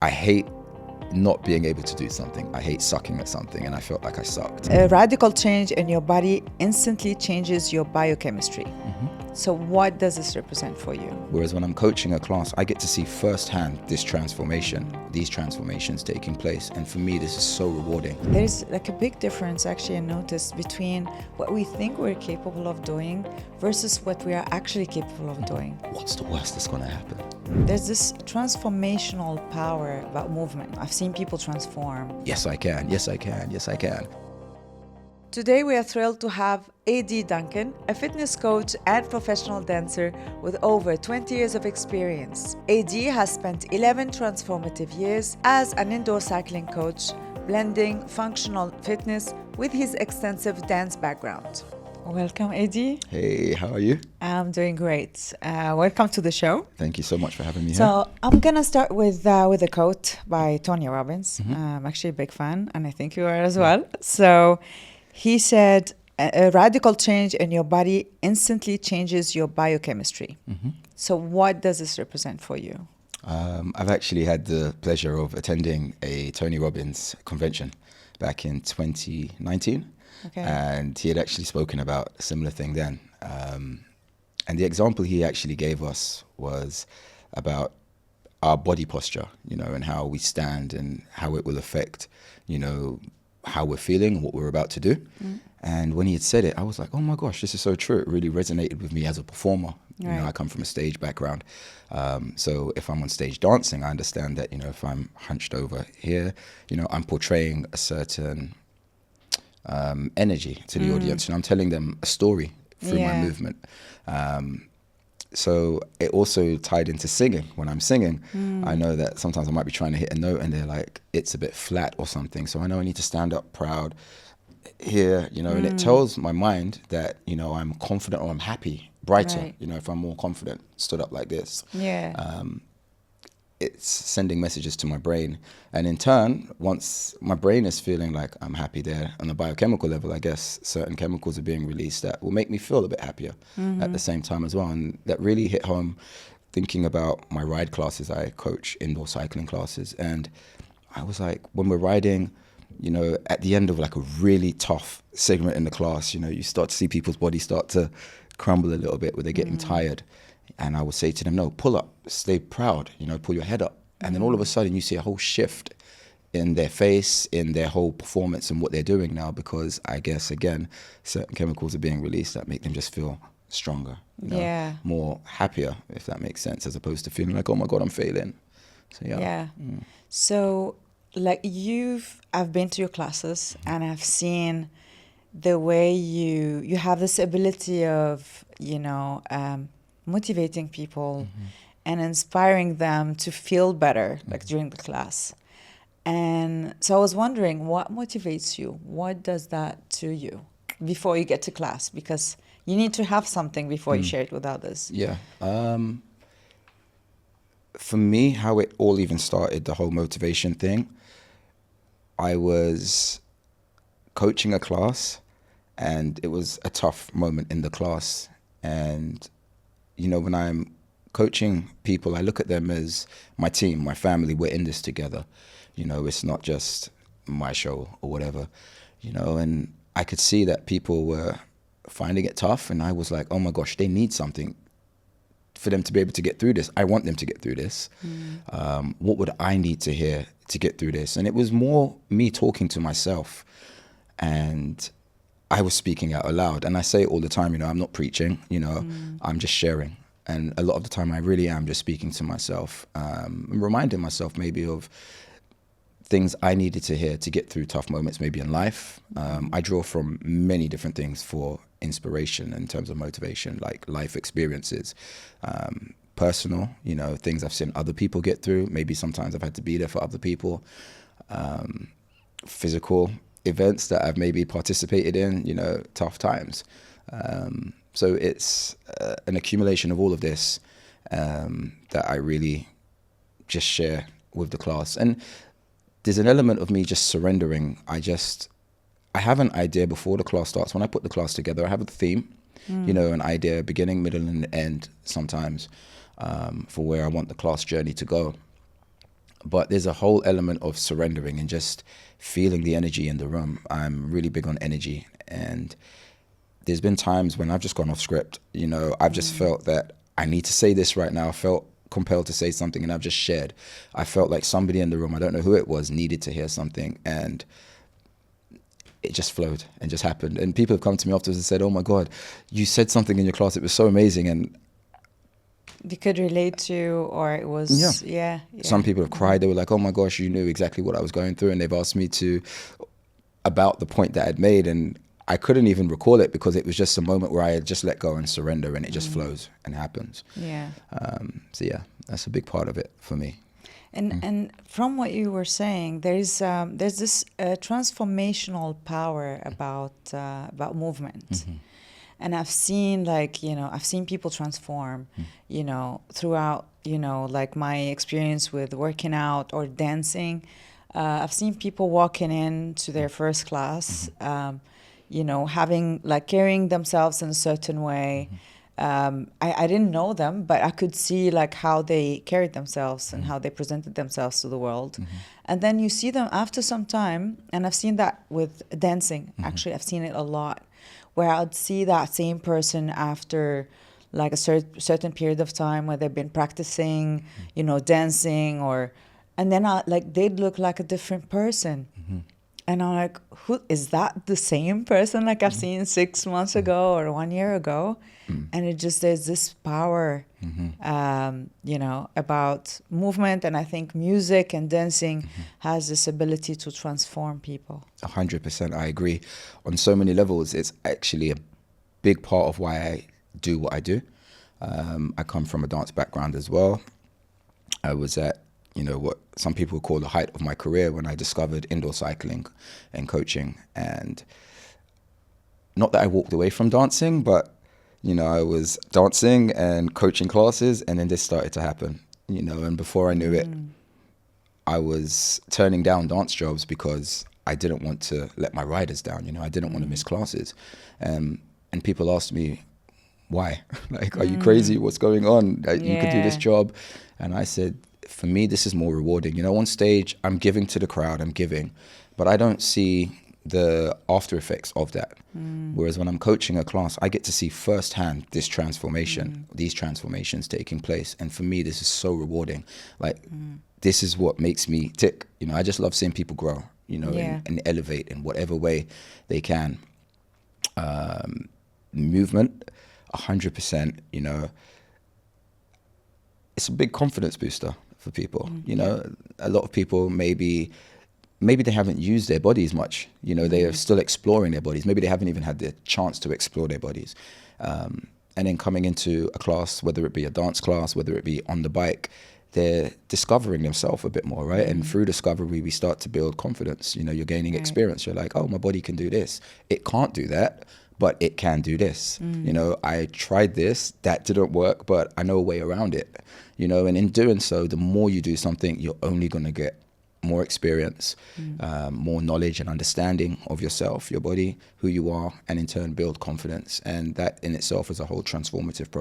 I hate not being able to do something. I hate sucking at something, and I felt like I sucked. A radical change in your body instantly changes your biochemistry. So what does this represent for you? Whereas when I'm coaching a class, I get to see firsthand these transformations taking place. And for me, this is so rewarding. There's like a big difference, actually, I noticed, between what we think we're capable of doing versus what we are actually capable of doing. What's the worst that's going to happen? There's this transformational power about movement. I've seen people transform. Yes, I can. Yes, I can. Yes, I can. Today we are thrilled to have AD Duncan, a fitness coach and professional dancer with over 20 years of experience. AD has spent 11 transformative years as an indoor cycling coach, blending functional fitness with his extensive dance background. Welcome, AD. Hey, how are you? I'm doing great. Welcome to the show. Thank you so much for having me here. So I'm gonna start with a quote by Tony Robbins. I'm actually a big fan, and I think you are as well. So he said, a radical change in your body instantly changes your biochemistry. So what does this represent for you? I've actually had the pleasure of attending a Tony Robbins convention back in 2019. Okay. And he had actually spoken about a similar thing then. And the example he actually gave us was about our body posture, and how we stand and how it will affect, how we're feeling and what we're about to do. And when he had said it, I was like, oh my gosh, this is so true. It really resonated with me as a performer. Right. I come from a stage background. So if I'm on stage dancing, I understand that, if I'm hunched over here, I'm portraying a certain energy to the audience, and I'm telling them a story through my movement. So it also tied into singing. When I'm singing, I know that sometimes I might be trying to hit a note and they're like, it's a bit flat or something. So I know I need to stand up proud here, and it tells my mind that, I'm confident or I'm happy, brighter, Right. If I'm more confident, stood up like this. Yeah. It's sending messages to my brain. And in turn, once my brain is feeling like I'm happy there, on a biochemical level, I guess certain chemicals are being released that will make me feel a bit happier at the same time as well. And that really hit home thinking about my ride classes. I coach indoor cycling classes. And I was like, when we're riding, at the end of like a really tough segment in the class, you start to see people's bodies start to crumble a little bit where they're getting tired. And I would say to them, no, pull up, stay proud, pull your head up. And then all of a sudden you see a whole shift in their face, in their whole performance and what they're doing now, because I guess, again, certain chemicals are being released that make them just feel stronger, more happier, if that makes sense, as opposed to feeling like, oh my God, I'm failing. So, yeah. So like I've been to your classes and I've seen the way you have this ability of, motivating people and inspiring them to feel better, like during the class. And so I was wondering, what motivates you? What does that to you before you get to class? Because you need to have something before you share it with others. Yeah. For me, how it all even started, the whole motivation thing, I was coaching a class and it was a tough moment in the class. And when I'm coaching people, I look at them as my team, my family. We're in this together. It's not just my show or whatever, and I could see that people were finding it tough. And I was like, oh my gosh, they need something for them to be able to get through this. I want them to get through this. What would I need to hear to get through this? And it was more me talking to myself, and I was speaking out aloud. And I say it all the time, I'm not preaching, I'm just sharing. And a lot of the time I really am just speaking to myself, and reminding myself maybe of things I needed to hear to get through tough moments maybe in life. I draw from many different things for inspiration in terms of motivation, like life experiences, personal, things I've seen other people get through. Maybe sometimes I've had to be there for other people, physical events that I've maybe participated in, tough times. So it's an accumulation of all of this that I really just share with the class. And there's an element of me just surrendering. I have an idea before the class starts. When I put the class together, I have a theme, an idea, beginning, middle, and end sometimes, for where I want the class journey to go. But there's a whole element of surrendering and just feeling the energy in the room. I'm really big on energy, and there's been times when I've just gone off script. You know, I've just felt that I need to say this right now. I felt compelled to say something, and I've just shared. I felt like somebody in the room, I don't know who it was, needed to hear something, and it just flowed and just happened. And people have come to me afterwards and said, "Oh my God, you said something in your class. It was so amazing." And You could relate to, or it was, yeah. Some people have cried. They were like, "Oh my gosh, you knew exactly what I was going through." And they've asked me about the point that I'd made. And I couldn't even recall it because it was just a moment where I had just let go and surrender, and it just flows and happens. Yeah. So yeah, that's a big part of it for me. And from what you were saying, there's this transformational power about movement. And I've seen I've seen people transform, throughout, like my experience with working out or dancing. I've seen people walking into their first class, having carrying themselves in a certain way. I didn't know them, but I could see how they carried themselves and how they presented themselves to the world. And then you see them after some time, and I've seen that with dancing. Actually, I've seen it a lot, where I'd see that same person after a certain period of time where they've been practicing, dancing, and then they'd look like a different person. And I'm like, who is that? The same person I've seen 6 months ago or 1 year ago? And it just, there's this power, about movement. And I think music and dancing has this ability to transform people. 100%, I agree. On so many levels, it's actually a big part of why I do what I do. I come from a dance background as well. I was at, what some people call the height of my career when I discovered indoor cycling and coaching. And not that I walked away from dancing, but I was dancing and coaching classes, and then this started to happen, and before I knew it, I was turning down dance jobs because I didn't want to let my riders down. I didn't want to miss classes. And people asked me, why? Are you crazy? What's going on? You could do this job. And I said, for me, this is more rewarding. On stage, I'm giving to the crowd, I'm giving, but I don't see the after effects of that. Whereas when I'm coaching a class, I get to see firsthand this transformation, these transformations taking place. And for me, this is so rewarding. This is what makes me tick. I just love seeing people grow, and elevate in whatever way they can. Movement, 100%, it's a big confidence booster for people. A lot of people maybe they haven't used their bodies much. They are still exploring their bodies. Maybe they haven't even had the chance to explore their bodies. And then coming into a class, whether it be a dance class, whether it be on the bike, they're discovering themselves a bit more, right? And through discovery, we start to build confidence. You're gaining experience. You're like, oh, my body can do this. It can't do that, but it can do this. I tried this, that didn't work, but I know a way around it. And in doing so, the more you do something, you're only going to get more experience, more knowledge and understanding of yourself, your body, who you are, and in turn build confidence. And that in itself is a whole transformative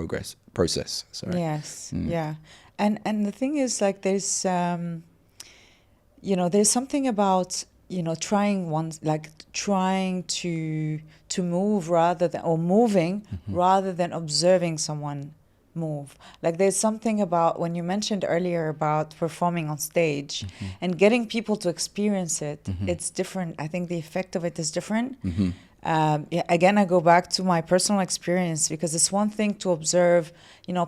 process. Sorry. Yes, yeah. And the thing is, there's, there's something about, trying to move rather than, or moving rather than observing someone move. There's something about when you mentioned earlier about performing on stage and getting people to experience it, it's different. I think the effect of it is different. Again, I go back to my personal experience, because it's one thing to observe,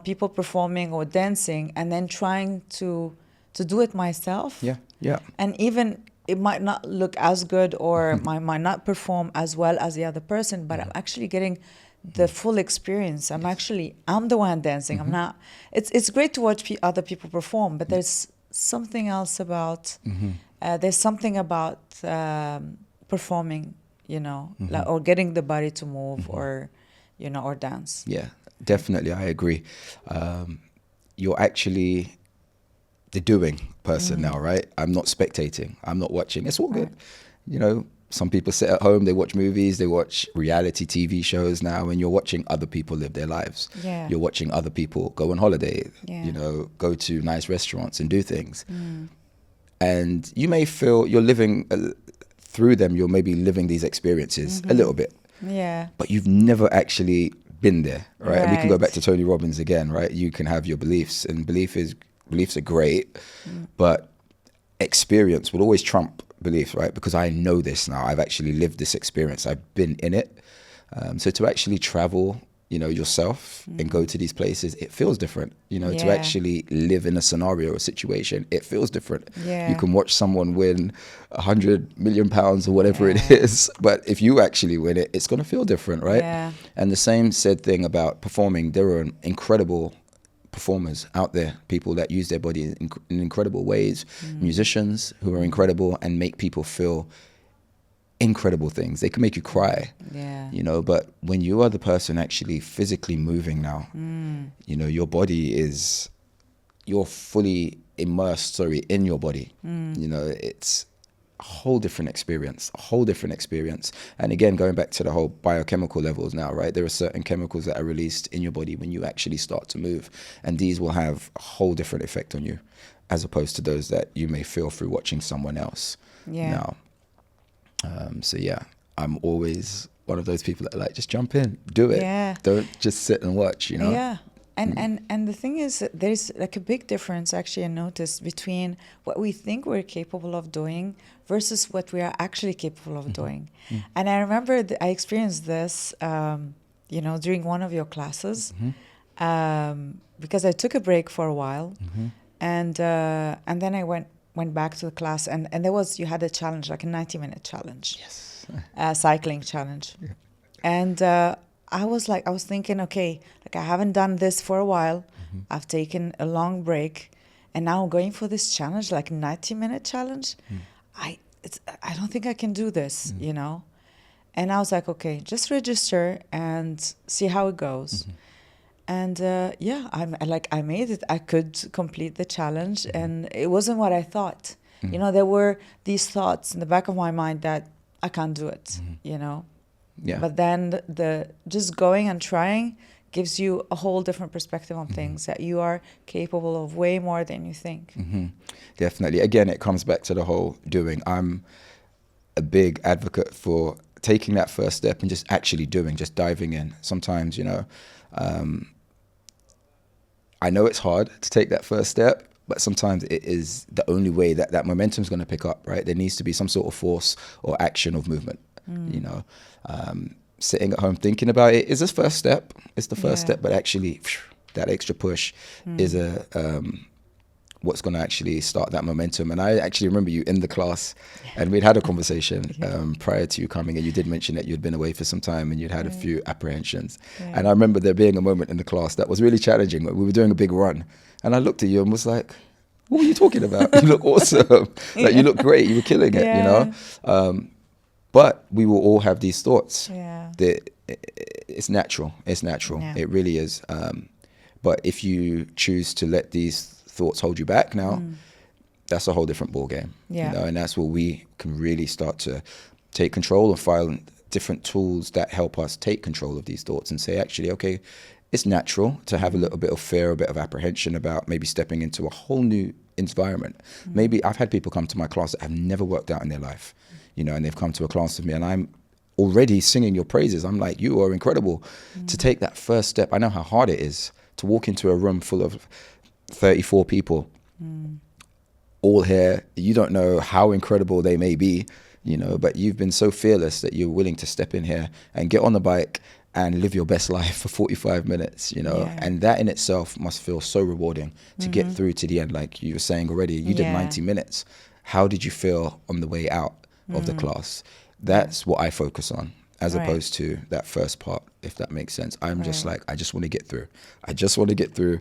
people performing or dancing, and then trying to do it myself. Yeah. And even it might not look as good, or might not perform as well as the other person, but I'm actually getting the full experience. I'm the one dancing. I'm not. It's great to watch other people perform, but there's something else about. There's something about performing, or getting the body to move, or, or dance. Yeah, definitely, I agree. You're actually the doing person now, right? I'm not spectating. I'm not watching. It's all good. Some people sit at home, they watch movies, they watch reality TV shows now, and you're watching other people live their lives. Yeah. You're watching other people go on holiday, Yeah. go to nice restaurants and do things. And you may feel you're living through them, you're maybe living these experiences a little bit. Yeah. But you've never actually been there, right? And we can go Right. back to Tony Robbins again, right? You can have your beliefs, and beliefs are great, but experience will always trump beliefs, right? Because I know this now. I've actually lived this experience. I've been in it. So to actually travel, yourself and go to these places, it feels different. To Yeah. actually live in a scenario or situation, it feels different. Yeah. You can watch someone win £100 million or whatever it Yeah. is, but if you actually win it, it's going to feel different, right? Yeah. And the same said thing about performing. There are incredible performers out there, people that use their body in incredible ways, musicians who are incredible and make people feel incredible things. They can make you cry, Yeah. but when you are the person actually physically moving now, your body you're fully immersed, in your body. It's a whole different experience. And again, going back to the whole biochemical levels now, right? There are certain chemicals that are released in your body when you actually start to move, and these will have a whole different effect on you as opposed to those that you may feel through watching someone else. Yeah. Now, so yeah, I'm always one of those people that are like, just jump in, do it. Yeah. Don't just sit and watch, Yeah. And the thing is, that there's like a big difference, actually, I noticed, between what we think we're capable of doing versus what we are actually capable of doing. And I remember I experienced this, during one of your classes, because I took a break for a while, and then I went back to the class, and you had a challenge, like a 90-minute challenge. Yes. Cycling challenge. Yeah. And I was thinking, okay, like I haven't done this for a while. I've taken a long break, and now I'm going for this challenge, like a 90-minute challenge. I don't think I can do this, And I was like, okay, just register and see how it goes. And I made it. I could complete the challenge, and it wasn't what I thought. There were these thoughts in the back of my mind that I can't do it, Yeah. But then the just going and trying gives you a whole different perspective on things, that you are capable of way more than you think. Definitely. Again, it comes back to the whole doing. I'm a big advocate for taking that first step and just actually doing, just diving in. Sometimes, I know it's hard to take that first step, but sometimes it is the only way that momentum is going to pick up, right? There needs to be some sort of force or action of movement, Sitting at home thinking about it is the first step. It's the first step, but actually that extra push is what's going to actually start that momentum. And I actually remember you in the class, and we'd had a conversation prior to you coming, and you did mention that you'd been away for some time and you'd had a few apprehensions. And I remember there being a moment in the class that was really challenging. We were doing a big run, and I looked at you and was like, what are you talking about? You look awesome. Like, you look great. You were killing it, But we will all have these thoughts. It's natural. Yeah. It really is. But if you choose to let these thoughts hold you back now, that's a whole different ball game. And that's where we can really start to take control and find different tools that help us take control of these thoughts and say, actually, okay, it's natural to have a little bit of fear, a bit of apprehension about maybe stepping into a whole new environment. Maybe I've had people come to my class that have never worked out in their life, and they've come to a class with me, and I'm already singing your praises. I'm like, you are incredible. To take that first step. I know how hard it is to walk into a room full of 34 people, all here. You don't know how incredible they may be, but you've been so fearless that you're willing to step in here and get on the bike and live your best life for 45 minutes, and that in itself must feel so rewarding to get through to the end. Like you were saying already, you did 90 minutes. How did you feel on the way out of the class? That's what I focus on, as opposed to that first part, if that makes sense. I'm just like, I just want to get through.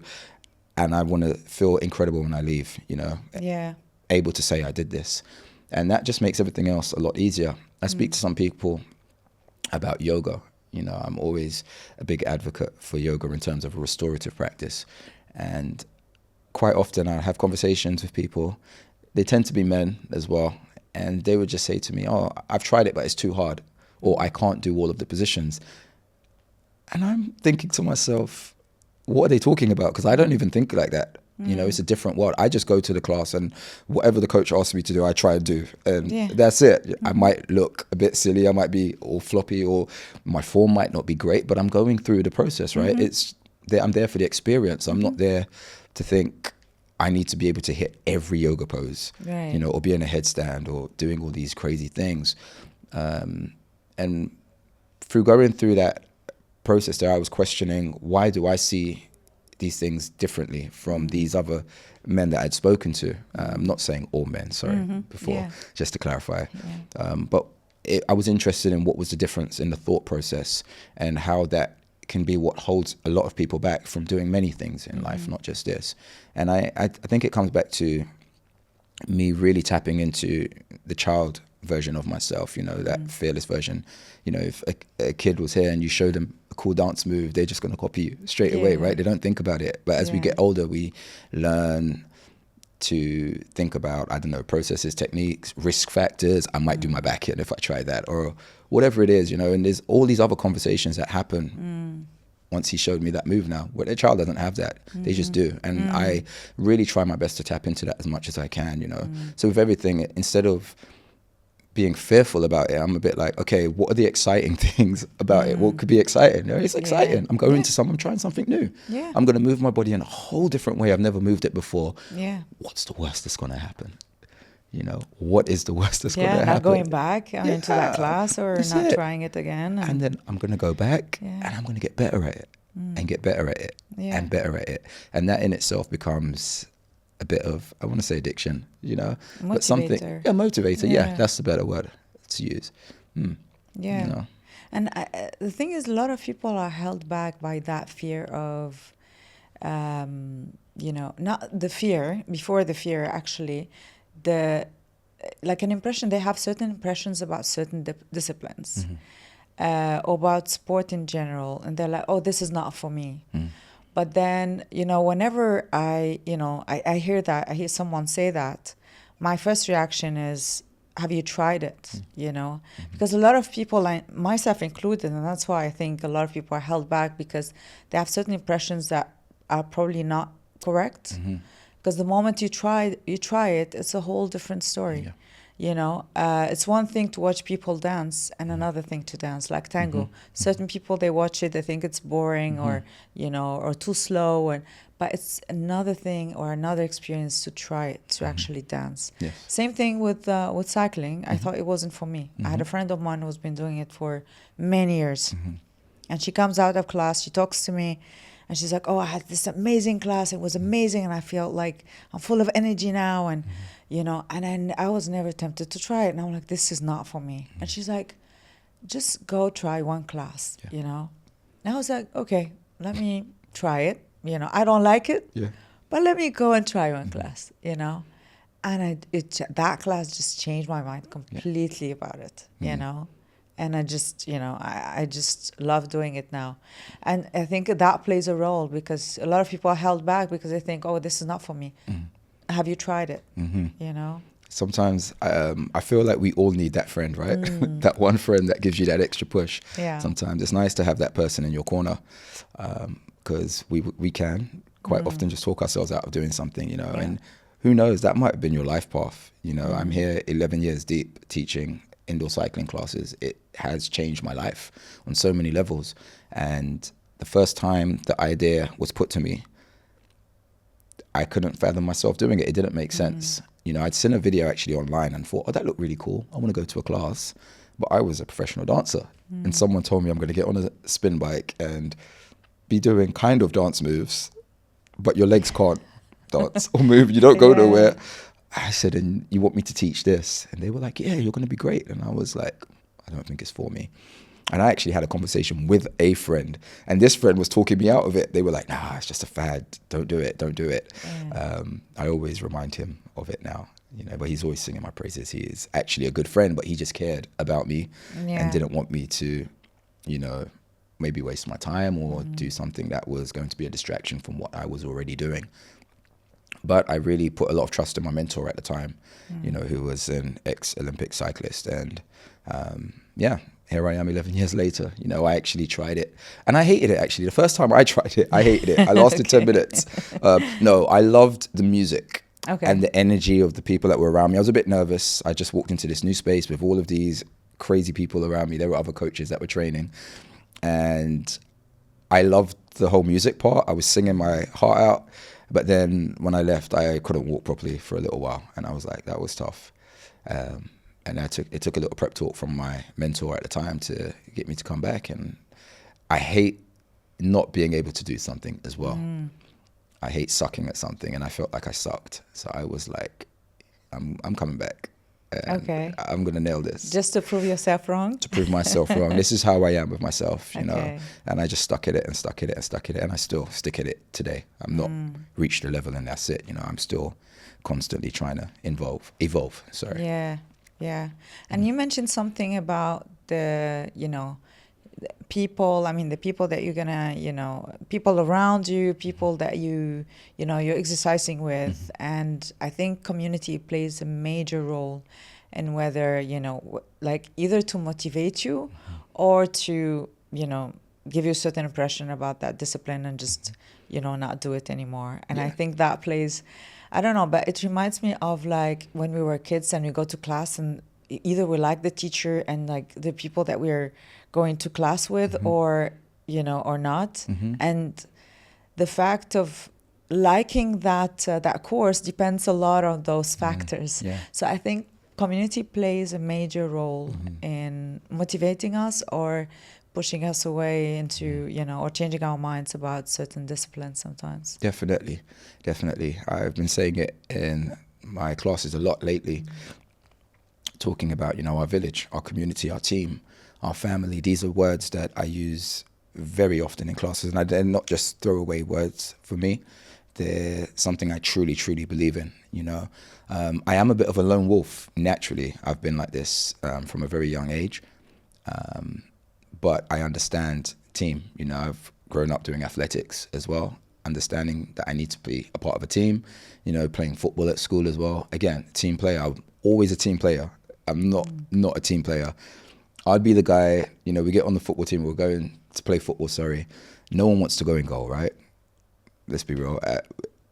And I want to feel incredible when I leave, able to say I did this. And that just makes everything else a lot easier. I speak to some people about yoga. I'm always a big advocate for yoga in terms of a restorative practice. And quite often I have conversations with people. They tend to be men as well. And they would just say to me, oh, I've tried it, but it's too hard. Or I can't do all of the positions. And I'm thinking to myself, what are they talking about? Because I don't even think like that. You know, it's a different world. I just go to the class and whatever the coach asks me to do, I try and do. And that's it. I might look a bit silly. I might be all floppy, or my form might not be great, but I'm going through the process, right? I'm there for the experience. I'm not there to think I need to be able to hit every yoga pose, you know, or be in a headstand or doing all these crazy things. And through going through that process there, I was questioning, why do I see these things differently from these other men that I'd spoken to? I'm not saying all men, sorry, just to clarify. But I was interested in what was the difference in the thought process and how that can be what holds a lot of people back from doing many things in life, not just this. And I think it comes back to me really tapping into the child version of myself, you know, that fearless version. You know, if a kid was here and you show them a cool dance move, they're just going to copy you straight away, right? They don't think about it. But as we get older, we learn to think about, I don't know, processes, techniques, risk factors. I might do my back end if I try that, or whatever it is, you know. And there's all these other conversations that happen once he showed me that move now. Well, their child doesn't have that. They just do. And I really try my best to tap into that as much as I can, you know. So with everything, instead of being fearful about it, I'm a bit like, okay, what are the exciting things about it? What could be exciting? You know, it's exciting. I'm going into I'm trying something new. I'm going to move my body in a whole different way. I've never moved it before. What's the worst that's going to happen? You know, what is the worst that's going to happen? Not going back into that class, or not trying it again. And then I'm going to go back and I'm going to get better at it and get better at it and better at it. And that in itself becomes a bit of, I want to say addiction, you know, motivator. But something, motivator. Yeah, that's the better word to use. You know. And the thing is, a lot of people are held back by that fear of, you know, not the fear, before the fear, actually, like an impression, they have certain impressions about certain disciplines, or about sport in general. And they're like, oh, this is not for me. But then, you know, whenever I hear that, I hear someone say that, my first reaction is, have you tried it? You know, because a lot of people, myself included, and that's why I think a lot of people are held back, because they have certain impressions that are probably not correct. Because the moment you try it, it's a whole different story. You know, it's one thing to watch people dance and another thing to dance, like tango. Certain people, they watch it, they think it's boring or, you know, or too slow. But it's another thing or another experience to try it, to actually dance. Same thing with cycling. I thought it wasn't for me. I had a friend of mine who's been doing it for many years. And she comes out of class, she talks to me, and she's like, oh, I had this amazing class. It was amazing. And I feel like I'm full of energy now. And, you know, and then I was never tempted to try it. And I'm like, this is not for me. And she's like, just go try one class, you know. And I was like, okay, let me try it. You know, I don't like it, but let me go and try one class, you know. And that class just changed my mind completely about it, you know. And I just, you know, I just love doing it now. And I think that plays a role, because a lot of people are held back because they think, oh, this is not for me. Have you tried it? You know? Sometimes I feel like we all need that friend, right? That one friend that gives you that extra push. Sometimes it's nice to have that person in your corner, because we can quite often just talk ourselves out of doing something, you know. And who knows, that might have been your life path. You know, I'm here 11 years deep teaching indoor cycling classes. It has changed my life on so many levels. And the first time the idea was put to me, I couldn't fathom myself doing it. It didn't make sense. You know, I'd seen a video actually online and thought, oh, that looked really cool. I want to go to a class. But I was a professional dancer. And someone told me I'm going to get on a spin bike and be doing kind of dance moves, but your legs can't dance or move. You don't go nowhere. I said, and you want me to teach this? And they were like, yeah, you're going to be great. And I was like, I don't think it's for me. And I actually had a conversation with a friend, and this friend was talking me out of it. They were like, nah, it's just a fad. Don't do it. Don't do it. I always remind him of it now, you know, but he's always singing my praises. He is actually a good friend, but he just cared about me and didn't want me to, you know, maybe waste my time or do something that was going to be a distraction from what I was already doing. But I really put a lot of trust in my mentor at the time, you know, who was an ex-Olympic cyclist. And here I am 11 years later. You know, I actually tried it and I hated it actually. The first time I tried it, I hated it. I lasted 10 minutes. No, I loved the music and the energy of the people that were around me. I was a bit nervous. I just walked into this new space with all of these crazy people around me. There were other coaches that were training and I loved the whole music part. I was singing my heart out. But then when I left, I couldn't walk properly for a little while. And I was like, that was tough. And it took a little prep talk from my mentor at the time to get me to come back. And I hate not being able to do something as well. I hate sucking at something, and I felt like I sucked. So I was like, I'm coming back. And I'm going to nail this. Just to prove yourself wrong? To prove myself wrong. This is how I am with myself, you know. And I just stuck at it and stuck at it and stuck at it. And I still stick at it today. I'm not reached a level and that's it. You know, I'm still constantly trying to evolve. Sorry. Yeah. And you mentioned something about the, you know, people, I mean, the people that you're gonna, you know, people around you, people that you know, you're exercising with. And I think community plays a major role in whether, you know, like either to motivate you or to, you know, give you a certain impression about that discipline and just, you know, not do it anymore. And I think that plays, I don't know, but it reminds me of like when we were kids and we go to class and either we like the teacher and like the people that we're going to class with or, you know, or not. And the fact of liking that course depends a lot on those factors. So I think community plays a major role in motivating us or pushing us away into, you know, or changing our minds about certain disciplines sometimes. Definitely. I've been saying it in my classes a lot lately, talking about, you know, our village, our community, our team, our family. These are words that I use very often in classes, and they're not just throwaway words for me. They're something I truly, truly believe in, you know. I am a bit of a lone wolf, naturally. I've been like this from a very young age. But I understand team, you know, I've grown up doing athletics as well, understanding that I need to be a part of a team, you know, playing football at school as well. Again, team player, I'm always a team player. I'm not a team player. I'd be the guy, you know, we get on the football team, we're going to play football, no one wants to go in goal, right? Let's be real,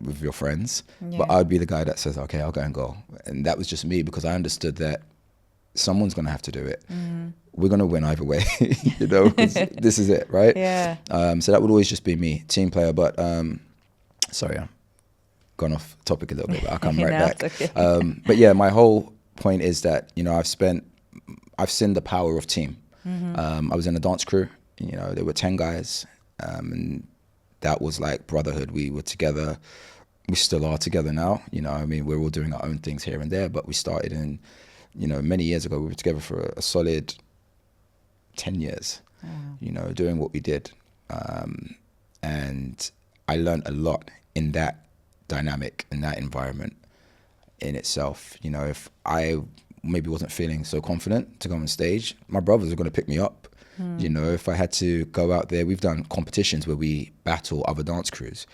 with your friends. But I'd be the guy that says, okay, I'll go in goal. And that was just me because I understood that someone's going to have to do it. We're going to win either way, you know, this is it, right? So that would always just be me, team player. But sorry, I've gone off topic a little bit, but I'll come right back. Okay. But yeah, my whole point is that, you know, I've seen the power of team. I was in a dance crew, you know, there were 10 guys, and that was like brotherhood. We were together. We still are together now. You know, I mean, we're all doing our own things here and there, but we started in, you know, many years ago. We were together for a solid 10 years, you know, doing what we did. And I learned a lot in that dynamic, in that environment in itself. You know, if I maybe wasn't feeling so confident to go on stage, my brothers are going to pick me up. You know, if I had to go out there, we've done competitions where we battle other dance crews.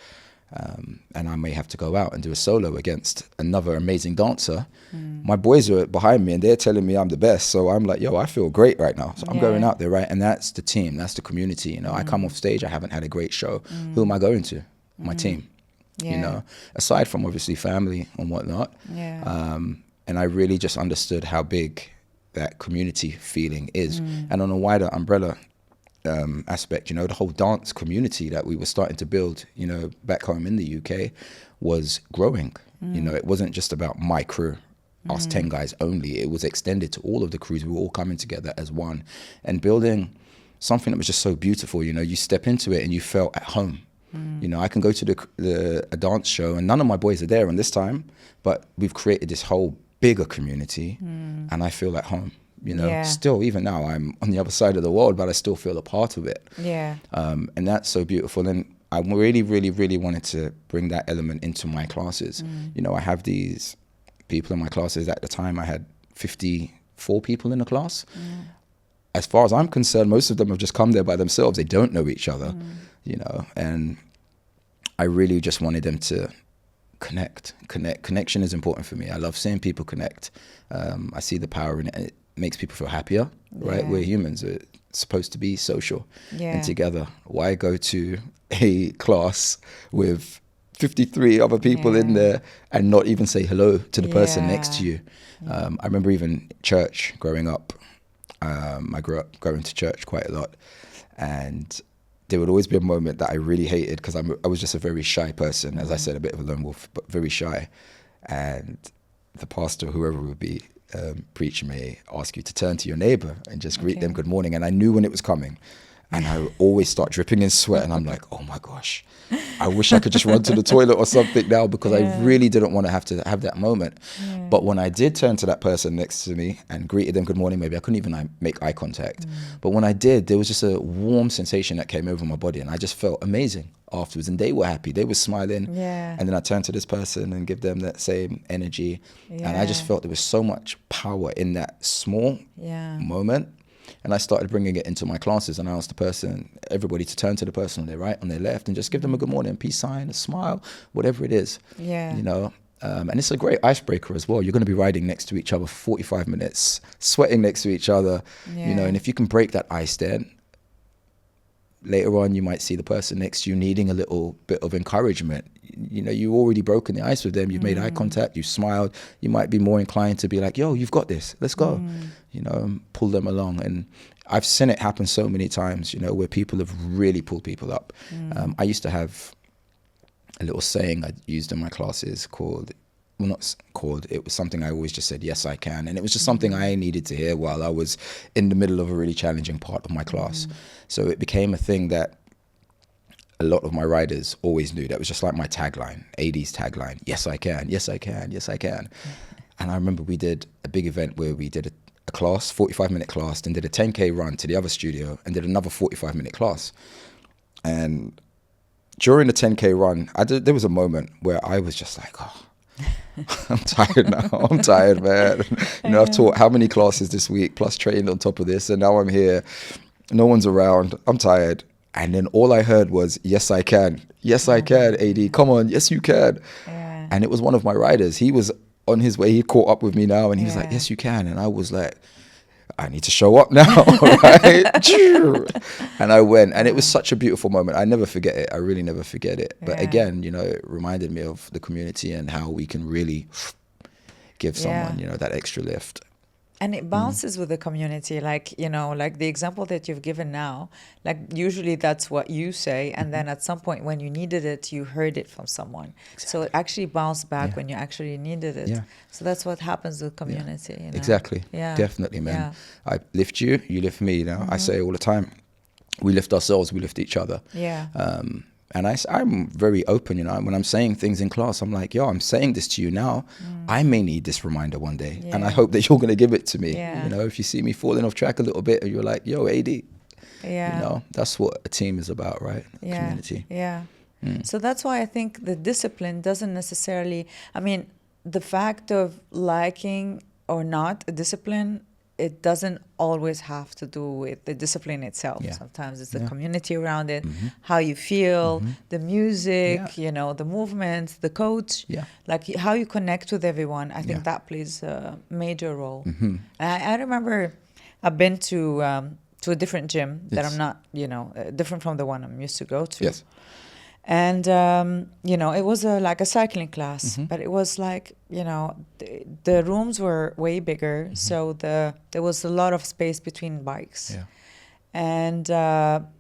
And I may have to go out and do a solo against another amazing dancer. My boys are behind me and they're telling me I'm the best. So I'm like, yo, I feel great right now. So I'm going out there, right? And that's the team, that's the community. You know, I come off stage, I haven't had a great show. Who am I going to? My team, you know, aside from obviously family and whatnot. And I really just understood how big that community feeling is. And on a wider umbrella aspect, you know, the whole dance community that we were starting to build, you know, back home in the UK was growing. You know, it wasn't just about my crew, us 10 guys only. It was extended to all of the crews. We were all coming together as one and building something that was just so beautiful. You know, you step into it and you felt at home. You know, I can go to a dance show and none of my boys are there on this time, but we've created this whole bigger community and I feel at home. You know, still, even now, I'm on the other side of the world, but I still feel a part of it. And that's so beautiful. And I really, really, really wanted to bring that element into my classes. You know, I have these people in my classes. At the time, I had 54 people in the class. As far as I'm concerned, most of them have just come there by themselves. They don't know each other, you know, and I really just wanted them to connect. Connection is important for me. I love seeing people connect. I see the power in it. It makes people feel happier. right? We're humans. We're supposed to be social and Yeah. together. Why go to a class with 53 other people in Yeah. there and not even say hello to the person next to Yeah. you? I remember even church growing up. I grew up going to church quite a lot, and there would always be a moment that I really hated because I was just a very shy person, as I said, a bit of a lone wolf, but very shy. And the pastor, whoever would be preaching, may ask you to turn to your neighbor and just greet them good morning. And I knew when it was coming, and I would always start dripping in sweat, and I'm like, oh my gosh, I wish I could just run to the toilet or something now, because I really didn't want to have that moment. But when I did turn to that person next to me and greeted them good morning, maybe I couldn't even make eye contact. But when I did, there was just a warm sensation that came over my body, and I just felt amazing afterwards. And they were happy, they were smiling. Yeah. And then I turned to this person and give them that same energy. And I just felt there was so much power in that small moment. And I started bringing it into my classes, and I asked everybody to turn to the person on their right, on their left, and just give them a good morning, peace sign, a smile, whatever it is. Yeah. You know, and it's a great icebreaker as well. You're going to be riding next to each other for 45 minutes, sweating next to each other, you know, and if you can break that ice, then later on you might see the person next to you needing a little bit of encouragement. You know, you've already broken the ice with them, you've made eye contact, you smiled, you might be more inclined to be like, yo, you've got this, let's go, you know, and pull them along. And I've seen it happen so many times, you know, where people have really pulled people up. I used to have a little saying I used in my classes it was something I always just said, yes, I can. And it was just something I needed to hear while I was in the middle of a really challenging part of my class. So it became a thing that a lot of my riders always knew. That was just like my tagline, AD's tagline, yes, I can, yes, I can, yes, I can. And I remember we did a big event where we did a class, 45-minute class, then did a 10K run to the other studio and did another 45-minute class. And during the 10K run, there was a moment where I was just like, oh, I'm tired now. I'm tired, man. You know, I've taught how many classes this week, plus trained on top of this, and now I'm here. No one's around. I'm tired. And then all I heard was, yes, I can. Yes, I can, AD. Come on. Yes, you can. Yeah. And it was one of my riders. He was on his way. He caught up with me now, and he was like, yes, you can. And I was like, I need to show up now, right? And I went, and it was such a beautiful moment. I never forget it. I really never forget it. But again, you know, it reminded me of the community and how we can really give someone, you know, that extra lift. And it bounces with the community, like, you know, like the example that you've given now, like usually that's what you say. And then at some point when you needed it, you heard it from someone. Exactly. So it actually bounced back when you actually needed it. Yeah. So that's what happens with community. You know? Exactly. Yeah. Definitely, man. I lift you, you lift me. You know, I say all the time, we lift ourselves, we lift each other. Yeah. And I'm very open, you know, when I'm saying things in class, I'm like, yo, I'm saying this to you now. I may need this reminder one day. Yeah. And I hope that you're going to give it to me. Yeah. You know, if you see me falling off track a little bit and you're like, yo, AD, you know, that's what a team is about, right? Yeah. Community. Yeah. So that's why I think the discipline doesn't necessarily, I mean, the fact of liking or not a discipline, it doesn't always have to do with the discipline itself. Yeah. Sometimes it's the community around it, how you feel, the music, you know, the movement, the coach, like how you connect with everyone. I think that plays a major role. I remember I've been to a different gym that I'm not, you know, different from the one I'm used to go to. Yes. And, you know, it was like a cycling class, but it was like, you know, the rooms were way bigger. So there was a lot of space between bikes. Yeah. And,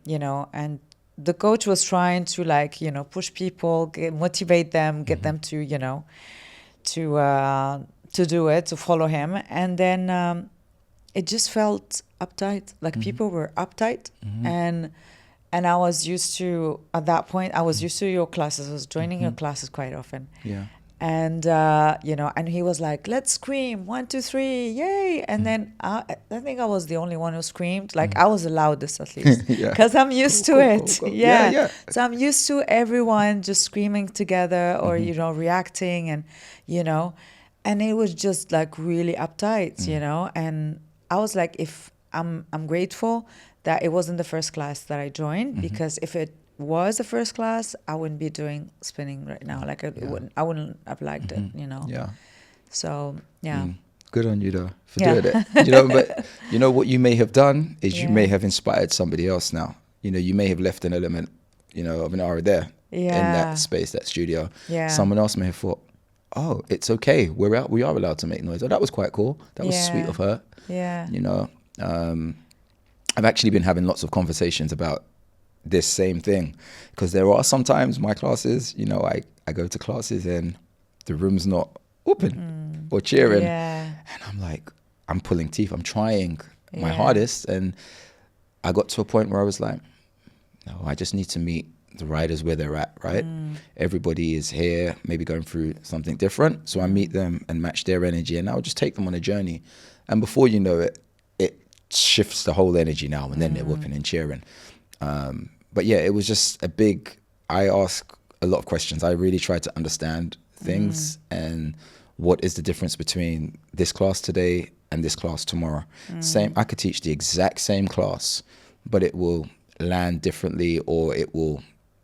you know, and the coach was trying to, like, you know, push people, motivate them, get them to, you know, to do it, to follow him. And then it just felt uptight. Like people were uptight. And I was used to, at that point, I was used to your classes. I was joining your classes quite often. Yeah. And, you know, and he was like, let's scream, 1, 2, 3, yay. And then I think I was the only one who screamed. Like, I was the loudest, at least. Because I'm used to it. Go. Yeah. So I'm used to everyone just screaming together or, you know, reacting and, you know. And it was just, like, really uptight, you know. And I was like, if I'm grateful that it wasn't the first class that I joined, because if it was the first class, I wouldn't be doing spinning right now. Like I wouldn't have liked it, you know. Yeah. So Good on you though for Yeah. doing it. But what you may have done is you may Yeah. have inspired somebody else now. You may have left an element, of Inara there in that Yeah. space, that studio. Yeah. Someone else may have thought, oh, it's okay. We are allowed to make noise. Oh, that was quite cool. That was sweet Yeah. of her. Yeah. I've actually been having lots of conversations about this same thing, because there are sometimes my classes, I go to classes and the room's not open or cheering. Yeah. And I'm like, I'm pulling teeth. I'm trying my Yeah. hardest. And I got to a point where I was like, no, I just need to meet the riders where they're at, right? Everybody is here, maybe going through something different. So I meet them and match their energy, and I'll just take them on a journey. And before you know it, it shifts the whole energy now, and then they're whooping and cheering. But yeah, it was just I ask a lot of questions. I really try to understand things and what is the difference between this class today and this class tomorrow. I could teach the exact same class, but it will land differently, or it will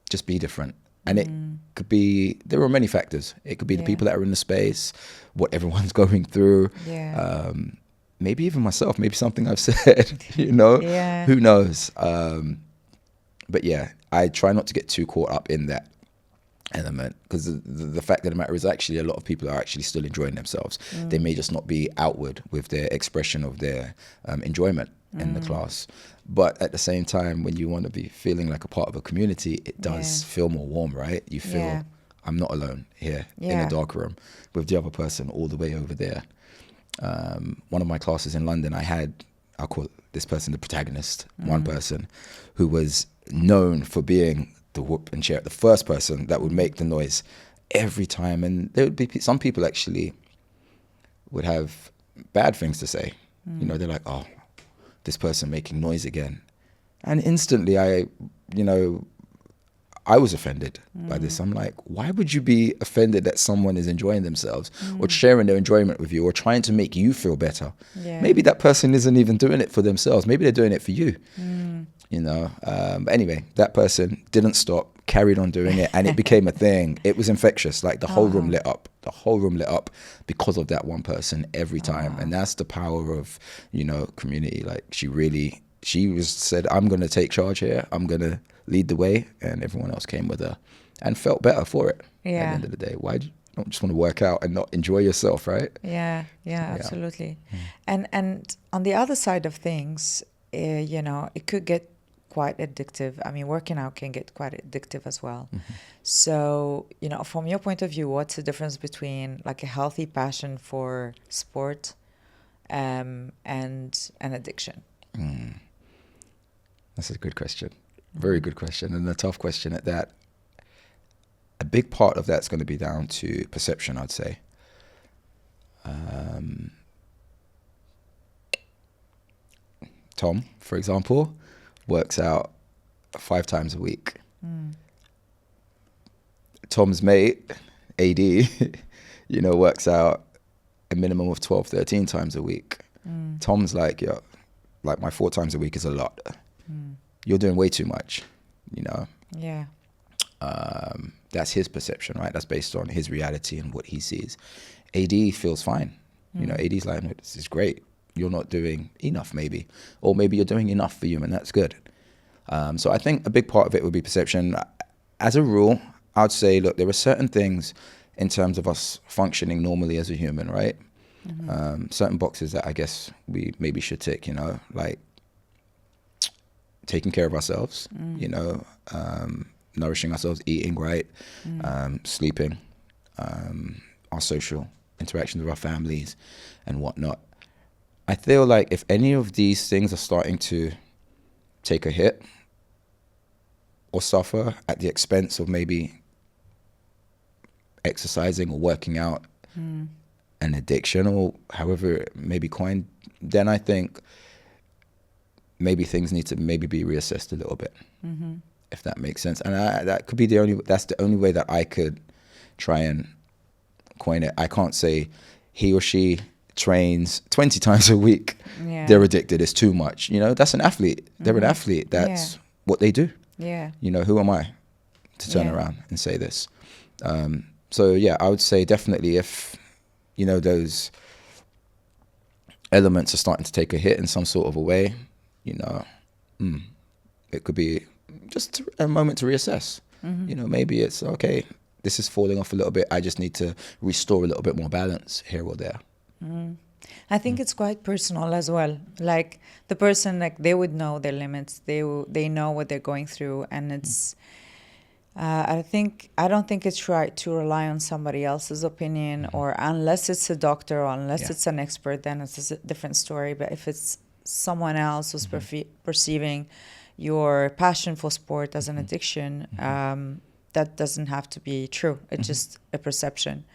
just be different. And it could be, there are many factors. It could be the people that are in the space, what everyone's going through. Yeah. Maybe even myself, maybe something I've said, Yeah. who knows? But yeah, I try not to get too caught up in that element, because the fact of the matter is, actually a lot of people are actually still enjoying themselves. They may just not be outward with their expression of their enjoyment in the class. But at the same time, when you want to be feeling like a part of a community, it does feel more warm, right? You feel I'm not alone here in a dark room with the other person all the way over there. One of my classes in London, I'll call this person the protagonist, one person who was known for being the whoop and cheer, the first person that would make the noise every time. And there would be some people actually would have bad things to say. They're like, oh, this person making noise again. And instantly I was offended by this. I'm like, why would you be offended that someone is enjoying themselves or sharing their enjoyment with you or trying to make you feel better? Yeah. Maybe that person isn't even doing it for themselves. Maybe they're doing it for you. But anyway, that person didn't stop, carried on doing it, and it became a thing. It was infectious. Like the whole room lit up. The whole room lit up because of that one person every time. And that's the power of, community. Like she said, I'm going to take charge here. I'm going to lead the way. And everyone else came with her and felt better for it. At the end of the day, why do you not just want to work out and not enjoy yourself, right? Yeah, absolutely. And on the other side of things, it could get quite addictive. I mean, working out can get quite addictive as well. So, from your point of view, what's the difference between like a healthy passion for sport and an addiction? That's a good question. Very good question, and a tough question at that. A big part of that's going to be down to perception, I'd say. Tom, for example, works out 5 times a week. Tom's mate, AD, works out a minimum of 12, 13 times a week. Tom's like, like my 4 times a week is a lot. You're doing way too much, Yeah. That's his perception, right? That's based on his reality and what he sees. AD feels fine. AD's like, no, this is great. You're not doing enough, maybe. Or maybe you're doing enough for you, and that's good. So I think a big part of it would be perception. As a rule, I'd say, look, there are certain things in terms of us functioning normally as a human, right? Certain boxes that I guess we maybe should tick, like taking care of ourselves, nourishing ourselves, eating right, sleeping, our social interactions with our families and whatnot. I feel like if any of these things are starting to take a hit or suffer at the expense of maybe exercising or working out, an addiction or however it may be coined, then I think maybe things need to maybe be reassessed a little bit, if that makes sense. And that could be that's the only way that I could try and coin it. I can't say he or she trains 20 times a week. Yeah. They're addicted. It's too much. That's an athlete. They're an athlete. That's what they do. Yeah. Who am I to turn around and say this? So yeah, I would say definitely if, those elements are starting to take a hit in some sort of a way, you know, it could be just a moment to reassess. You know, maybe it's, okay, this is falling off a little bit. I just need to restore a little bit more balance here or there. I think it's quite personal as well. Like the person, like they would know their limits. They know what they're going through, and it's. I don't think it's right to rely on somebody else's opinion, or unless it's a doctor or unless it's an expert, then it's a different story. But if it's someone else who's perceiving your passion for sport as an addiction, that doesn't have to be true. It's just a perception.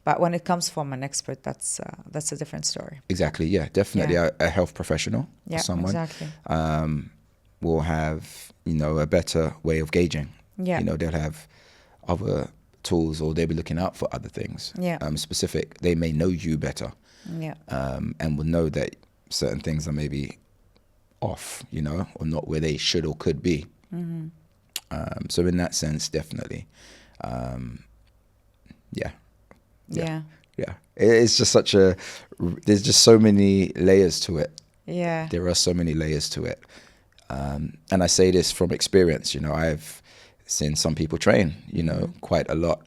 But when it comes from an expert, that's a different story. Exactly. Yeah, definitely. A health professional, someone, exactly. Will have, you know, a better way of gauging. Yeah. You know, they'll have other tools, or they'll be looking out for other things. Yeah. Specific. They may know you better. Yeah. And will know that certain things are maybe off, you know, or not where they should or could be. So in that sense, definitely. Yeah. It's just there's just so many layers to it. Yeah. There are so many layers to it. And I say this from experience, you know, I've seen some people train, you know, quite a lot.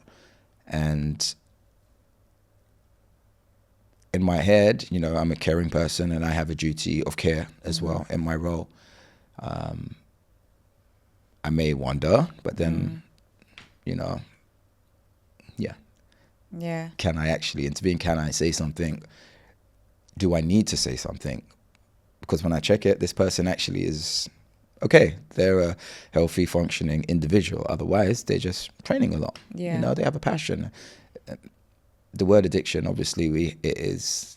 And in my head, you know, I'm a caring person and I have a duty of care as well in my role. I may wonder, but then, you know, can I actually intervene? Can I say something? Do I need to say something? Because when I check it, this person actually is okay. They're a healthy, functioning individual. Otherwise, they're just training a lot. Yeah. You know, they have a passion. The word addiction, obviously, it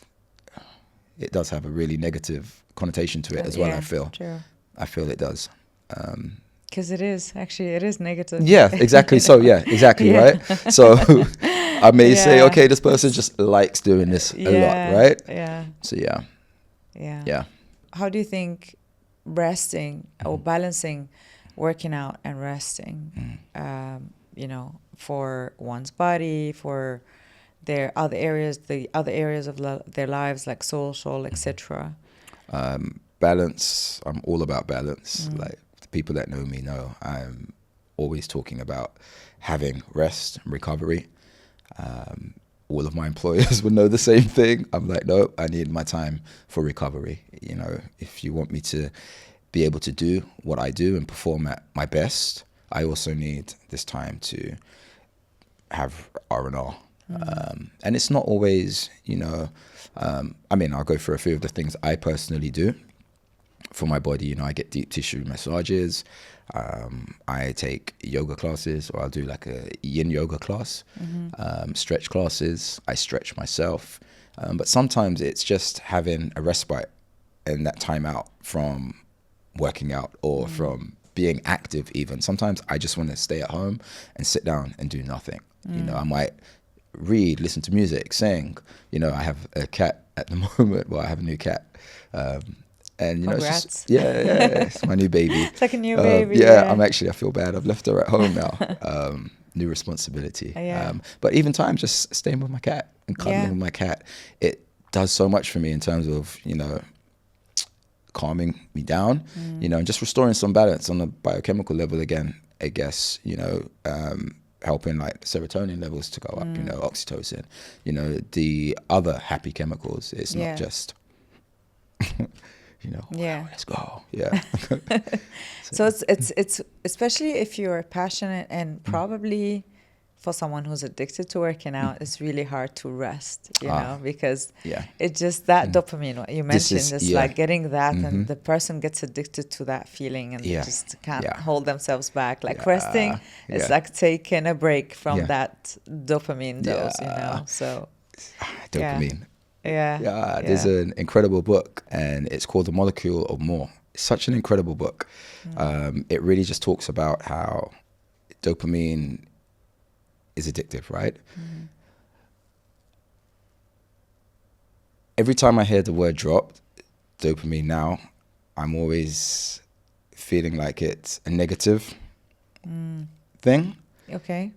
does have a really negative connotation to it as well, I feel. True. I feel it does. Because it is negative. Yeah, exactly. So, right? So I may say, okay, this person just likes doing this a lot, right? Yeah. So, yeah. How do you think resting or balancing working out and resting, you know, for one's body, for their other areas, the other areas of their lives, like social, etc.? Balance. I'm all about balance. Like the people that know me know I'm always talking about having rest and recovery. All of my employers would know the same thing. I'm like, no, I need my time for recovery. You know, if you want me to be able to do what I do and perform at my best, I also need this time to have R&R. And it's not always, you know, I mean, I'll go through a few of the things I personally do for my body. You know, I get deep tissue massages. I take yoga classes, or I'll do like a yin yoga class, stretch classes. I stretch myself. But sometimes it's just having a respite and that time out from working out or from being active even. Sometimes I just want to stay at home and sit down and do nothing. You know, I might read, listen to music, sing. You know, I have a cat at the moment. Well, I have a new cat. And you know, Congrats. it's just, it's my new baby. It's like a new baby. I feel bad. I've left her at home now. New responsibility. But even time just staying with my cat and cuddling with my cat, it does so much for me in terms of, you know, calming me down, you know, and just restoring some balance on a biochemical level again, I guess, you know, helping like serotonin levels to go up, you know, oxytocin, you know, the other happy chemicals. It's not just, you know, wow, let's go. Yeah. So it's especially if you're passionate and probably for someone who's addicted to working out, it's really hard to rest, you know, because it's just that dopamine, what you mentioned, it's like getting that and the person gets addicted to that feeling and just can't hold themselves back. Like resting, it's like taking a break from that dopamine dose, you know, so. Dopamine. Yeah. There's an incredible book and it's called The Molecule of More. It's such an incredible book. It really just talks about how dopamine is addictive, right? Every time I hear the word dropped, dopamine now, I'm always feeling like it's a negative thing. Okay.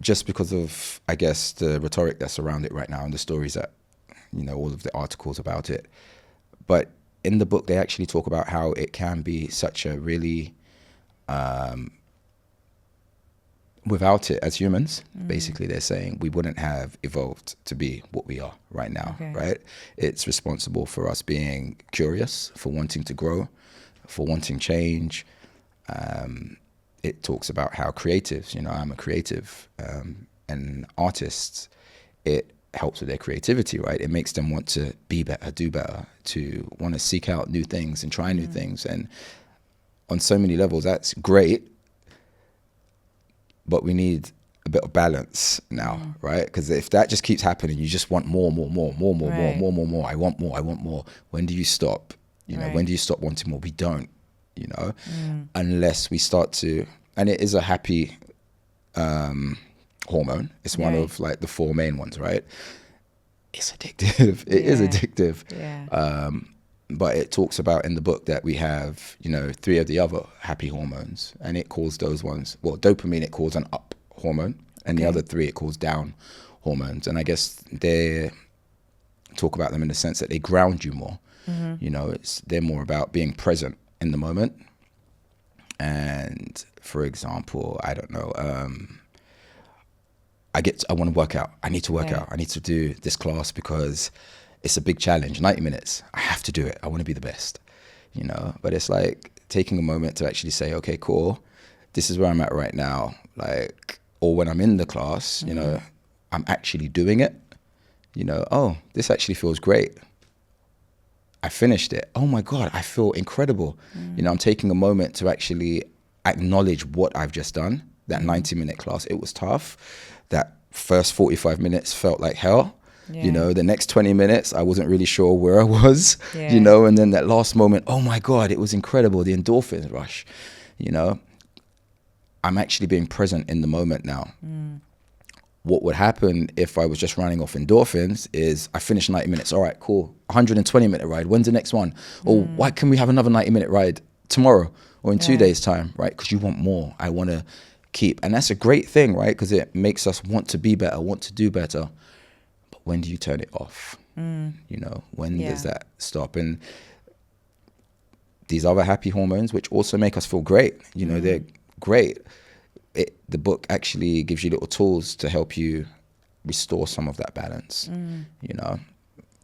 Just because of, I guess, the rhetoric that's around it right now and the stories that all of the articles about it. But in the book, they actually talk about how it can be such a really, without it as humans, basically they're saying we wouldn't have evolved to be what we are right now, right? It's responsible for us being curious, for wanting to grow, for wanting change. It talks about how creatives, I'm a creative, and artists, it helps with their creativity, right? It makes them want to be better, do better, to want to seek out new things and try new things. And on so many levels, that's great. But we need a bit of balance now, right? Because if that just keeps happening, you just want more. I want more. When do you stop? When do you stop wanting more? We don't, unless we start to, and it is a happy hormone. It's one of like the 4 main ones, right? It's addictive. It is addictive. Yeah. But it talks about in the book that we have, 3 of the other happy hormones, and it calls those ones, well, dopamine, it calls an up hormone, and the other 3, it calls down hormones. And I guess they talk about them in the sense that they ground you more. They're more about being present in the moment. And for example, I don't know, I want to work out. I need to work out. I need to do this class because it's a big challenge, 90 minutes. I have to do it. I want to be the best, But it's like taking a moment to actually say, okay, cool. This is where I'm at right now. Like, or when I'm in the class, I'm actually doing it. Oh, this actually feels great. I finished it. Oh my God, I feel incredible. I'm taking a moment to actually acknowledge what I've just done. That 90-minute class, it was tough. That first 45 minutes felt like hell. The next 20 minutes, I wasn't really sure where I was, and then that last moment, oh my God, it was incredible. The endorphins rush, I'm actually being present in the moment now. What would happen if I was just running off endorphins is I finished 90 minutes. All right, cool. 120-minute ride. When's the next one? Or why can we have another 90-minute ride tomorrow or in 2 days' time, right? Because you want more. I want to keep. And that's a great thing, right? Because it makes us want to be better, want to do better. But when do you turn it off? When does that stop? And these other happy hormones, which also make us feel great, they're great. The book actually gives you little tools to help you restore some of that balance.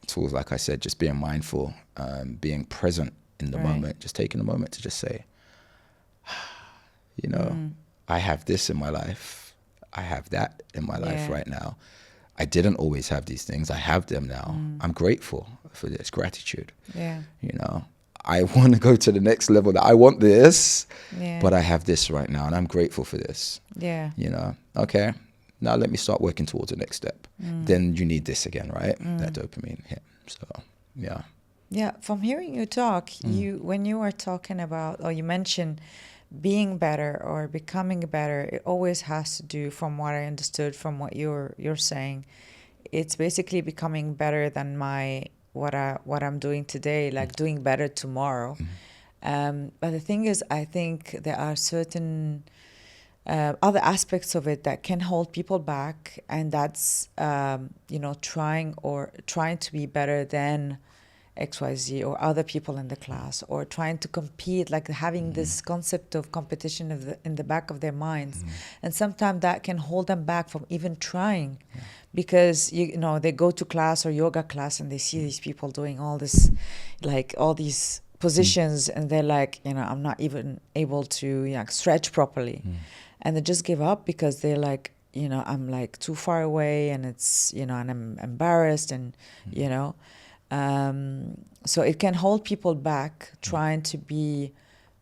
Tools, like I said, just being mindful, being present in the moment, just taking a moment to just say, I have this in my life. I have that in my life right now. I didn't always have these things. I have them now. I'm grateful for this. Gratitude. I want to go to the next level. That I want this, but I have this right now, and I'm grateful for this. Okay, now let me start working towards the next step. Then you need this again, right? That dopamine hit. So, From hearing you talk, when you were talking about, or you mentioned being better or becoming better, it always has to do, from what I understood from what you're saying, it's basically becoming better than what I'm doing today, like doing better tomorrow. But the thing is, I think there are certain other aspects of it that can hold people back, and that's trying to be better than XYZ or other people in the class, or trying to compete, like having this concept of competition in the back of their minds. And sometimes that can hold them back from even trying, because they go to class or yoga class and they see these people doing all this, like all these positions, and they're like, I'm not even able to stretch properly. And they just give up because they're like, I'm like too far away, and it's, and I'm embarrassed, and so it can hold people back trying to be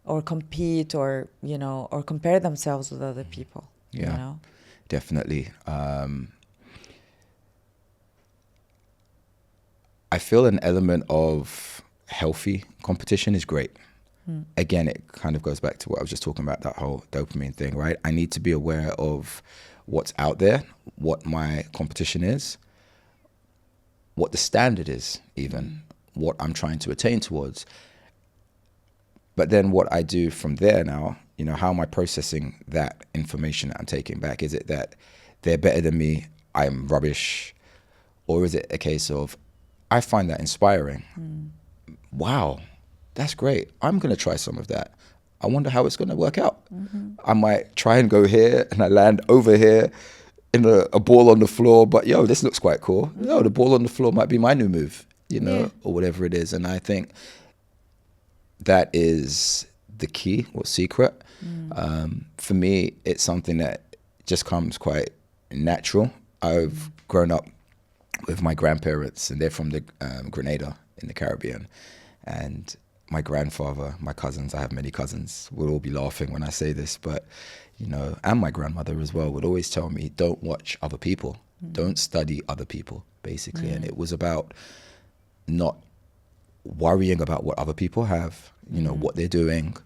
or compete or or compare themselves with other people. Definitely. I feel an element of healthy competition is great. Again, it kind of goes back to what I was just talking about, that whole dopamine thing, right? I need to be aware of what's out there, what my competition is, what the standard is, even what I'm trying to attain towards. But then what I do from there now, how am I processing that information that I'm taking back? Is it that they're better than me, I'm rubbish? Or is it a case of, I find that inspiring. Wow, that's great. I'm going to try some of that. I wonder how it's going to work out. I might try and go here and I land over here in a ball on the floor, but yo, this looks quite cool. Yo, the ball on the floor might be my new move, you know, or whatever it is. And I think that is the key or secret. For me, it's something that just comes quite natural. I've grown up with my grandparents, and they're from the Grenada in the Caribbean. And my grandfather, my cousins, I have many cousins, will all be laughing when I say this, but, you know, and my grandmother as well would always tell me, don't watch other people, don't study other people, basically. And it was about not worrying about what other people have, you know, what they're doing.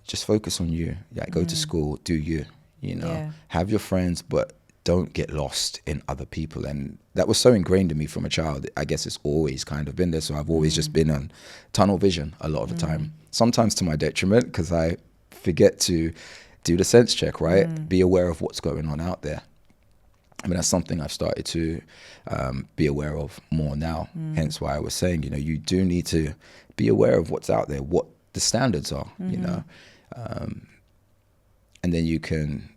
Just focus on you. Like, go to school, do you, you know, have your friends, but don't get lost in other people. And that was so ingrained in me from a child. I guess it's always kind of been there. So I've always just been on tunnel vision a lot of the time, sometimes to my detriment, because I forget to do the sense check, right? Be aware of what's going on out there. I mean, that's something I've started to be aware of more now. Hence why I was saying, you know, you do need to be aware of what's out there, what the standards are, you know, and then you can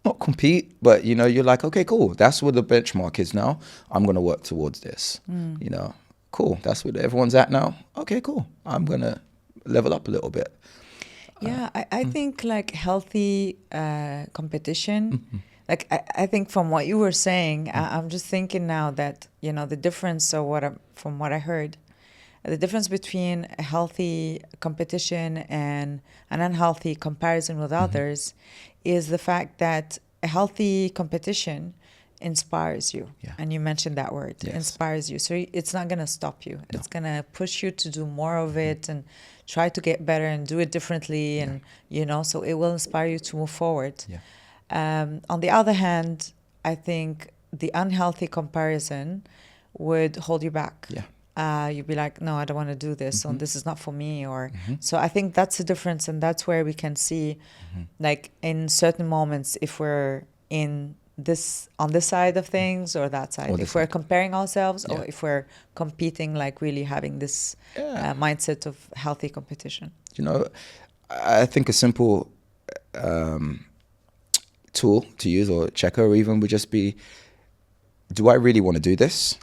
not compete, but, you know, you're like, okay, cool. That's where the benchmark is now. I'm going to work towards this, you know, cool. That's where everyone's at now. Okay, cool. I'm going to level up a little bit. Yeah, I think like healthy competition, like I think from what you were saying, I'm just thinking now that, you know, the difference, so from what I heard, the difference between a healthy competition and an unhealthy comparison with others is the fact that a healthy competition inspires you. And you mentioned that word, inspires you. So it's not going to stop you. It's going to push you to do more of it and try to get better and do it differently. And, you know, so it will inspire you to move forward. On the other hand, I think the unhealthy comparison would hold you back. You'd be like, no, I don't want to do this, or this is not for me, or so I think that's the difference, and that's where we can see, like, in certain moments, if we're in this on this side of things or that side, if we're comparing ourselves or if we're competing, like really having this mindset of healthy competition. You know, I think a simple tool to use, or checker, or even would just be, do I really want to do this?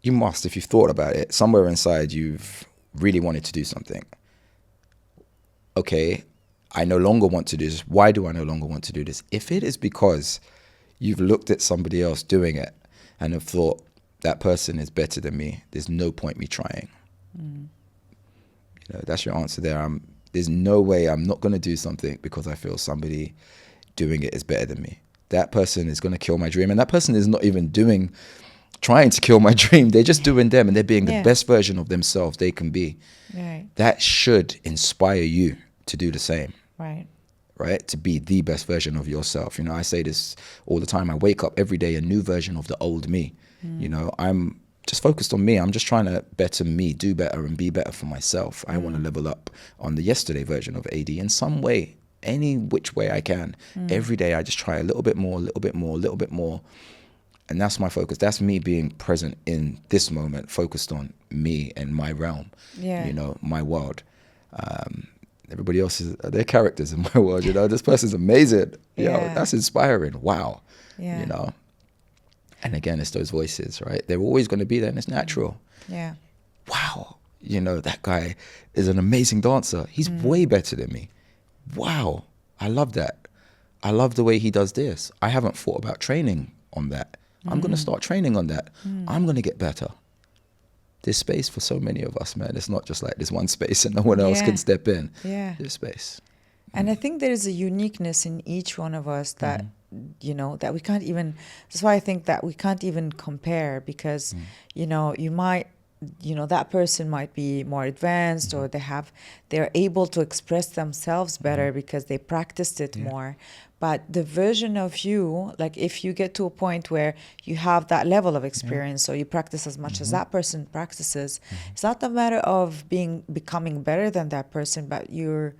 You must, if you've thought about it, somewhere inside you've really wanted to do something. Okay, I no longer want to do this. Why do I no longer want to do this? If it is because you've looked at somebody else doing it and have thought, that person is better than me, there's no point me trying. You know, that's your answer there. There's no way I'm not going to do something because I feel somebody doing it is better than me. That person is going to kill my dream. And that person is not even trying to kill my dream. They're just doing them, and they're being the best version of themselves they can be. That should inspire you to do the same. Right? To be the best version of yourself. You know, I say this all the time. I wake up every day a new version of the old me. You know, I'm just focused on me. I'm just trying to better me, do better, and be better for myself. I want to level up on the yesterday version of AD in some way, any which way I can. Every day I just try a little bit more, a little bit more, a little bit more. And that's my focus. That's me being present in this moment, focused on me and my realm, you know, my world. Everybody else they're characters in my world, you know. This person's amazing. You know, that's inspiring. Wow. You know. And again, it's those voices, right? They're always going to be there, and it's natural. Wow. You know, that guy is an amazing dancer. He's way better than me. Wow. I love that. I love the way he does this. I haven't thought about training on that. I'm going to start training on that. I'm going to get better. There's space for so many of us, man. It's not just like there's one space and no one else can step in. There's space. And I think there's a uniqueness in each one of us that, you know, that we can't even, that's why I think that we can't even compare, because, you know, you might, you know, that person might be more advanced, or they're able to express themselves better because they practiced it more. But the version of you, like if you get to a point where you have that level of experience, or you practice as much as that person practices, it's not a matter of becoming better than that person, but you're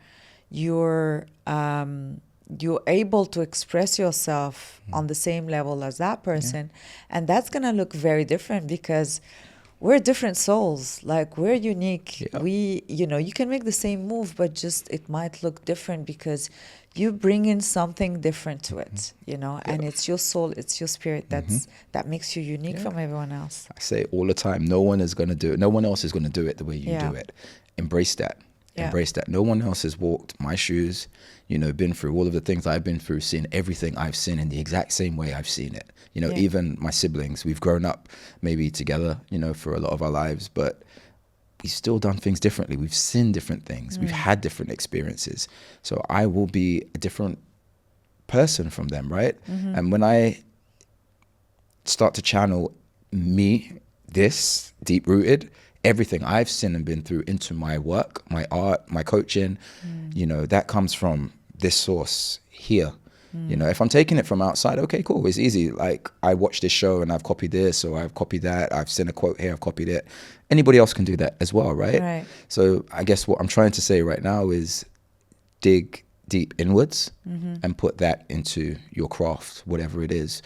you're able to express yourself on the same level as that person. And that's going to look very different because we're different souls. Like, we're unique. Yeah. You can make the same move, but just it might look different because you bring in something different to it, and it's your soul, it's your spirit that makes you unique from everyone else. I say all the time, no one else is going to do it the way you do it. Embrace that. Embrace that. No one else has walked my shoes, been through all of the things I've been through, seen everything I've seen in the exact same way I've seen it. Even my siblings, we've grown up maybe together, for a lot of our lives, but we've still done things differently. We've seen different things. We've had different experiences. So I will be a different person from them, right? And when I start to channel me, this deep-rooted, everything I've seen and been through into my work, my art, my coaching, that comes from this source here. If I'm taking it from outside, okay, cool, it's easy. Like, I watched this show and I've copied this, or I've copied that, I've seen a quote here, I've copied it. Anybody else can do that as well, right? So I guess what I'm trying to say right now is dig deep inwards and put that into your craft, whatever it is,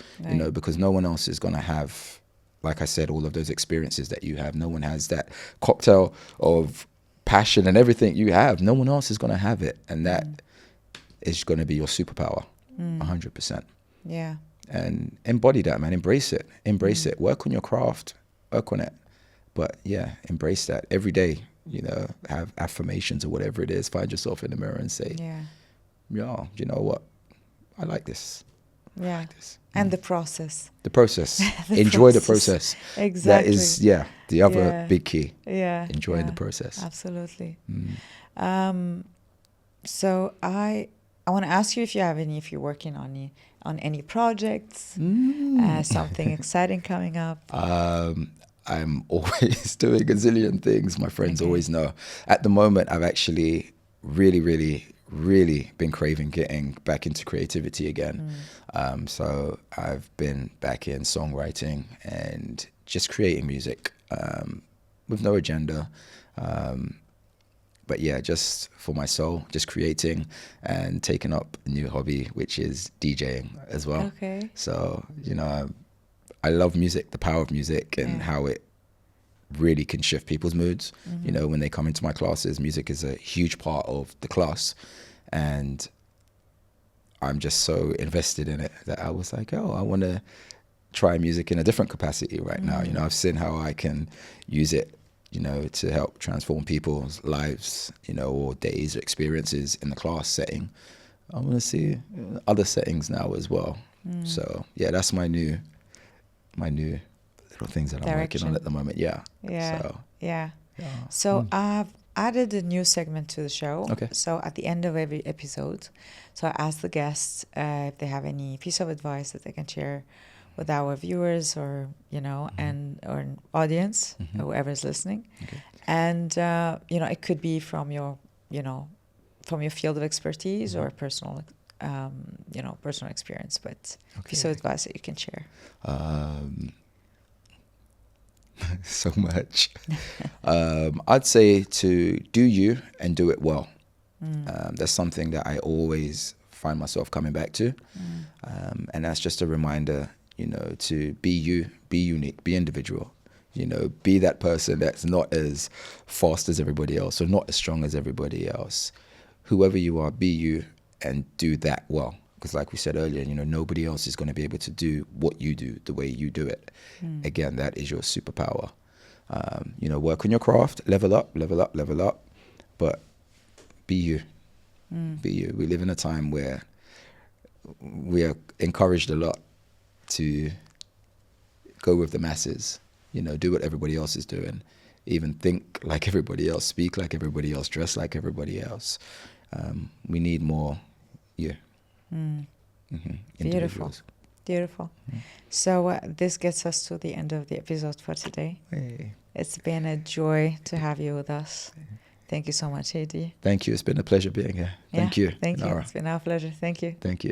because no one else is going to have, like I said, all of those experiences that you have. No one has that cocktail of passion and everything you have. No one else is going to have it. And that is going to be your superpower, 100%. Yeah. And embody that, man. Embrace it. Embrace it. Work on your craft. Work on it. But yeah, embrace that every day. Have affirmations or whatever it is. Find yourself in the mirror and say, yeah, you know what? I like this. Yeah. I like this. And the process. The process. Enjoy the process. Exactly. That is, the other big key. Yeah. Enjoying the process. Absolutely. So I want to ask you if you're working on any projects, something exciting coming up. I'm always doing a zillion things. My friends always know. At the moment, I've actually really, really, really been craving getting back into creativity again. So I've been back in songwriting and just creating music with no agenda. But yeah, just for my soul, just creating and taking up a new hobby, which is DJing as well. Okay. So, I love music, the power of music, and how it really can shift people's moods. When they come into my classes, music is a huge part of the class. And I'm just so invested in it that I was like, I want to try music in a different capacity right now. I've seen how I can use it, to help transform people's lives, or days or experiences in the class setting. I want to see other settings now as well. So yeah, that's my new little things that I'm working on at the moment. So I've added a new segment to the show. Okay. So at the end of every episode, so I ask the guests if they have any piece of advice that they can share with our viewers or or audience, or whoever's listening. Okay. And it could be from your field of expertise or personal personal experience, but piece of advice that you can share. So much. I'd say to do you and do it well. That's something that I always find myself coming back to. And that's just a reminder, to be you, be unique, be individual. Be that person that's not as fast as everybody else or not as strong as everybody else. Whoever you are, be you and do that well. Because like we said earlier, nobody else is going to be able to do what you do the way you do it. Again, that is your superpower. Work on your craft, level up, but be you. Be you. We live in a time where we are encouraged a lot to go with the masses, do what everybody else is doing, even think like everybody else, speak like everybody else, dress like everybody else. We need more you. Beautiful. So this gets us to the end of the episode for today. Hey. It's been a joy to have you with us. Thank you so much, AD. Thank you. It's been a pleasure being here. Thank you. Thank you. Inara. It's been our pleasure. Thank you. Thank you.